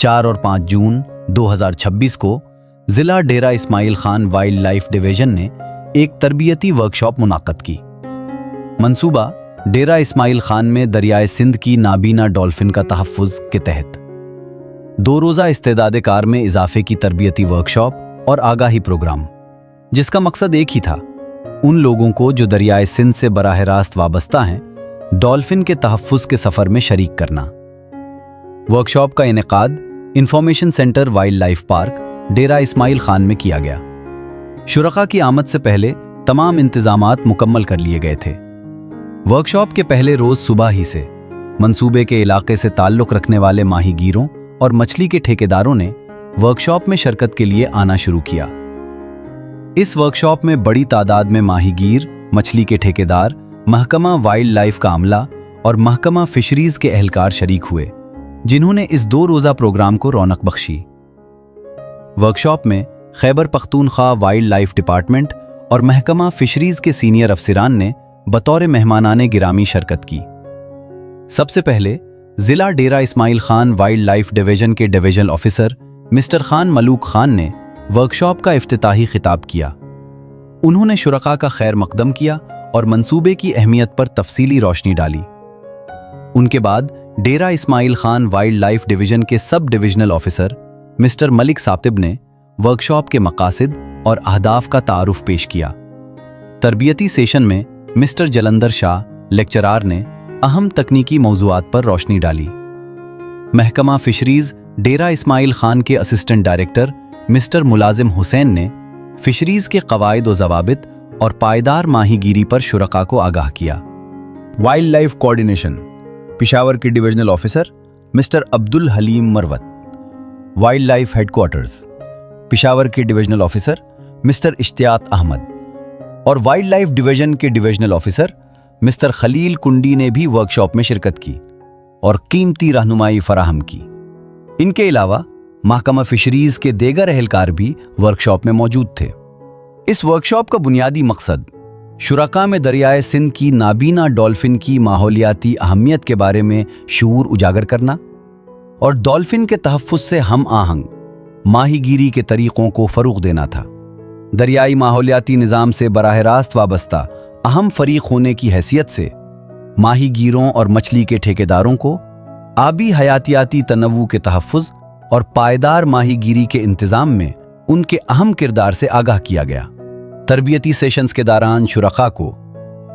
4 और 5 जून 2026 को ज़िला Dera Ismail Khan wildlife division ने एक तरबियती वर्कशॉप मुनाक़द की। मंसूबा डेरा इस्माइल खान में दरियाए सिंध की नाबीना डॉल्फिन का तहफ़्फ़ुज़ के तहत 2 रोज़ा इस्तेदाद कार में इजाफे की तरबियती वर्कशॉप और आगाही प्रोग्राम, जिसका मकसद एक ही था, उन लोगों को जो दरियाए सिंध से बराह रास्त वाबस्ता हैं, डॉल्फिन के तहफ़्फ़ुज़ के सफ़र में शरीक करना। वर्कशॉप का इनेकाद information centre wildlife park Dera Ismail Khan में किया गया। शुरका की आमद से पहले तमाम इंतजामात मुकम्मल कर लिए गए थे। वर्कशॉप के पहले रोज़ सुबह ही से मंसूबे के इलाके से ताल्लुक़ रखने वाले माहीगीरों और मछली के ठेकेदारों ने वर्कशॉप में शिरकत के लिए आना शुरू किया। इस वर्कशॉप में बड़ी तादाद में माहीगीर, मछली के ठेकेदार, महकमा वाइल्ड लाइफ का अमला और महकमा फिशरीज के एहलकार शरीक हुए, जिन्होंने इस 2 रोज़ा प्रोग्राम को रौनक बख्शी। वर्कशॉप में Khyber Pakhtunkhwa wild life department और महकमा फिशरीज के सीनियर अफसरान ने बतौर मेहमानाने गिरामी शिरकत की। सबसे पहले ज़िला Dera Ismail Khan wildlife division के divisional officer mister Khan Malook Khan ने वर्कशॉप का इफ्तिताही खिताब किया। उन्होंने शुरका का खैर मकदम किया और मंसूबे की अहमियत पर तफसीली रोशनी डाली। उनके बाद Dera Ismail Khan wildlife division के sub divisional officer mister Malik Satib ने वर्कशॉप के मकासिद और अहदाफ का तारुफ पेश किया। तरबियती सेशन में मिस्टर जलंधर शाह लेक्चरार ने अहम तकनीकी मौज़ूआत पर रोशनी डाली। महकमा फिशरीज डेरा इस्माइल खान के असिस्टेंट डायरेक्टर मिस्टर मुलाजिम हुसैन ने फिशरीज के कवायद व ज़वाबित और पायदार माहीगीरी पर शुरका को आगाह किया। वाइल्ड लाइफ कोऑर्डिनेशन पेशावर के divisional officer mister Abdul Haleem Marwat. Wildlife headquarters Peshawar के divisional officer mister Ishtiaq Ahmed और वाइल्ड लाइफ डिवीज़न के divisional officer mister Khalil Kundi ने भी वर्कशॉप में शिरकत की और कीमती रहनुमाई फराहम की। इनके अलावा महकमा फिशरीज के देगर एहलकार भी वर्कशॉप में मौजूद थे। इस वर्कशॉप का बुनियादी मकसद शुरका में दरियाए सिंध की नाबीना डॉल्फिन की माहौलियाती अहमियत के बारे में शऊर उजागर करना और डॉल्फिन के तहफ़्फ़ुज़ से हम आहंग माहीगीरी के तरीक़ों को फ़रोग़ देना था। दरियाई माहौलियाती निज़ाम से बराह रास्त वाबस्ता अहम फ़रीक़ होने की हैसियत से माहीगीरों और मछली के ठेकेदारों को आबी हयातियाती तनव्वु के तहफ़्फ़ुज़ और पायदार माहीगीरी के इंतज़ाम में उनके अहम किरदार से आगाह किया गया। तरबियती सेशंस के दौरान शुरका को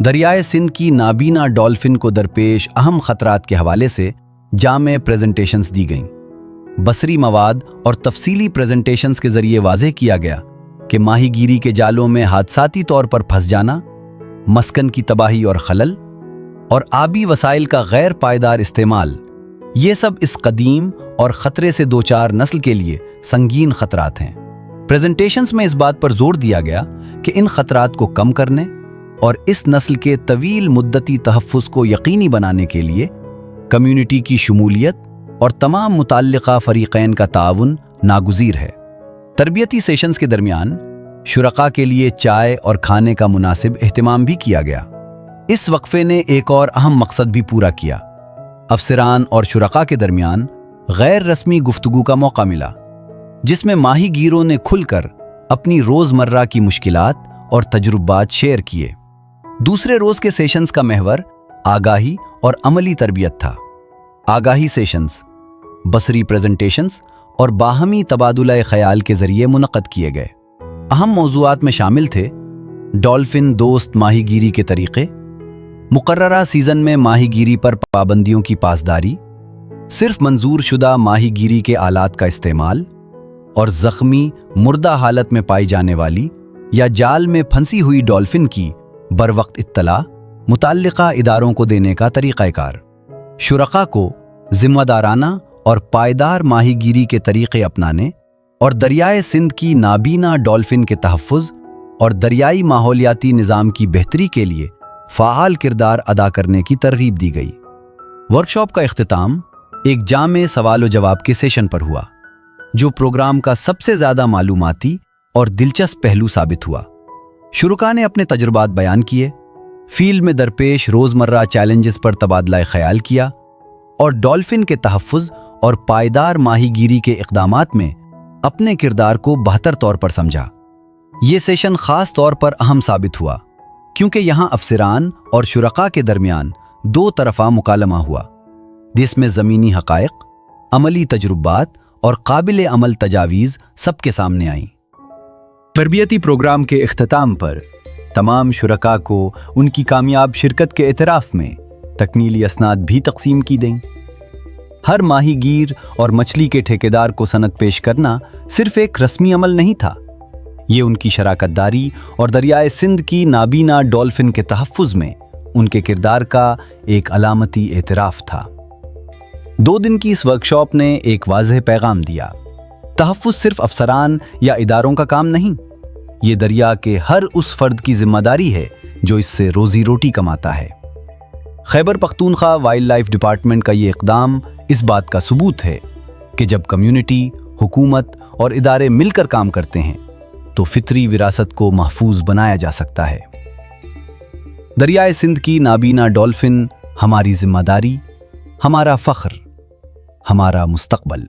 दरियाए सिंध की नाबीना डॉल्फिन को दरपेश अहम ख़तरात के हवाले से जामे प्रेजेंटेशंस दी गईं। बसरी मवाद और तफसीली प्रेजेंटेशंस के ज़रिए वाज़ेह किया गया कि माहीगीरी के जालों में हादसाती तौर पर फंस जाना, मस्कन की तबाही और खलल और आबी वसाइल का गैर पायदार इस्तेमाल, ये सब इस कदीम और ख़तरे से दो चार नस्ल के लिए संगीन ख़तरात हैं। प्रेजेंटेशंस में इस बात पर जोर दिया गया कि इन ख़तरात को कम करने और इस नस्ल के तवील मुद्दती तहफ़्फ़ुज़ को यकीनी बनाने के लिए कम्युनिटी की शमूलियत और तमाम मुताल्लिक़ा फ़रीक़ैन का ताउन नागुज़ीर है। तरबियती सेशंस के दरमियान शुरका के लिए चाय और खाने का मुनासिब एहतमाम भी किया गया। इस वक्फे ने एक और अहम मकसद भी पूरा किया। अफसरान और शुरका के दरमियान गैर रस्मी गुफ्तगू का मौका मिला, जिसमें माहीगीरों ने खुलकर अपनी रोज़मर्रा की मुश्किलात और तजुर्बात शेयर किए। दूसरे रोज़ के सेशंस का महवर आगाही और अमली तरबियत था। आगाही सेशंस बसरी प्रेजेंटेशंस और बाहमी तबादुला ख्याल के ज़रिए मुनक़द किए गए। अहम मौज़ूआत में शामिल थे डॉल्फिन दोस्त माहीगीरी के तरीक़े, मुकर्ररा सीज़न में माहीगीरी पर पाबंदियों की पासदारी, सिर्फ मंजूर शुदा माहीगीरी के आलात का इस्तेमाल और ज़ख्मी मुर्दा हालत में पाई जाने वाली या जाल में फंसी हुई डॉल्फिन की बरवक्त इत्तला मुताल्लिक़ा इदारों को देने का तरीक़ाकार। शुरका को ज़िम्मेदाराना और पायदार माहीगीरी के तरीक़े अपनाने और दरियाए सिंध की नाबीना डॉल्फिन के तहफ़्फ़ुज़ और दरियाई माहौलियाती निज़ाम की बेहतरी के लिए फ़ाआल किरदार अदा करने की तरगीब दी गई। वर्कशॉप का इख्तिताम एक जामे सवाल व जवाब के सेशन पर हुआ, जो प्रोग्राम का सबसे ज़्यादा मालूमाती और दिलचस्प पहलू साबित हुआ। शुरुका ने अपने तजुर्बात बयान किए, फील्ड में दरपेश रोज़मर्रा चैलेंजेस पर तबादला ख्याल किया और डॉल्फिन के तहफ़्फ़ुज़ اور پائیدار ماہی گیری کے اقدامات میں اپنے کردار کو بہتر طور پر سمجھا۔ یہ سیشن خاص طور پر اہم ثابت ہوا کیونکہ یہاں افسران اور شرکاء کے درمیان دو طرفہ مکالمہ ہوا، جس میں زمینی حقائق، عملی تجربات اور قابل عمل تجاویز سب کے سامنے آئیں۔ تربیتی پروگرام کے اختتام پر تمام شرکاء کو ان کی کامیاب شرکت کے اعتراف میں تکمیلی اسناد بھی تقسیم کی گئیں۔ ہر ماہی گیر اور مچھلی کے ٹھیکیدار کو سند پیش کرنا صرف ایک رسمی عمل نہیں تھا، یہ ان کی شراکت داری اور دریائے سندھ کی نابینا ڈولفن کے تحفظ میں ان کے کردار کا ایک علامتی اعتراف تھا۔ 2 دن کی اس ورکشاپ نے ایک واضح پیغام دیا: تحفظ صرف افسران یا اداروں کا کام نہیں، یہ دریا کے ہر اس فرد کی ذمہ داری ہے جو اس سے روزی روٹی کماتا ہے۔ Khyber Pakhtunkhwa wild life department کا یہ اقدام اس بات کا ثبوت ہے کہ جب کمیونٹی، حکومت اور ادارے مل کر کام کرتے ہیں تو فطری وراثت کو محفوظ بنایا جا سکتا ہے۔ دریائے سندھ کی نابینا ڈولفن ہماری ذمہ داری، ہمارا فخر، ہمارا مستقبل۔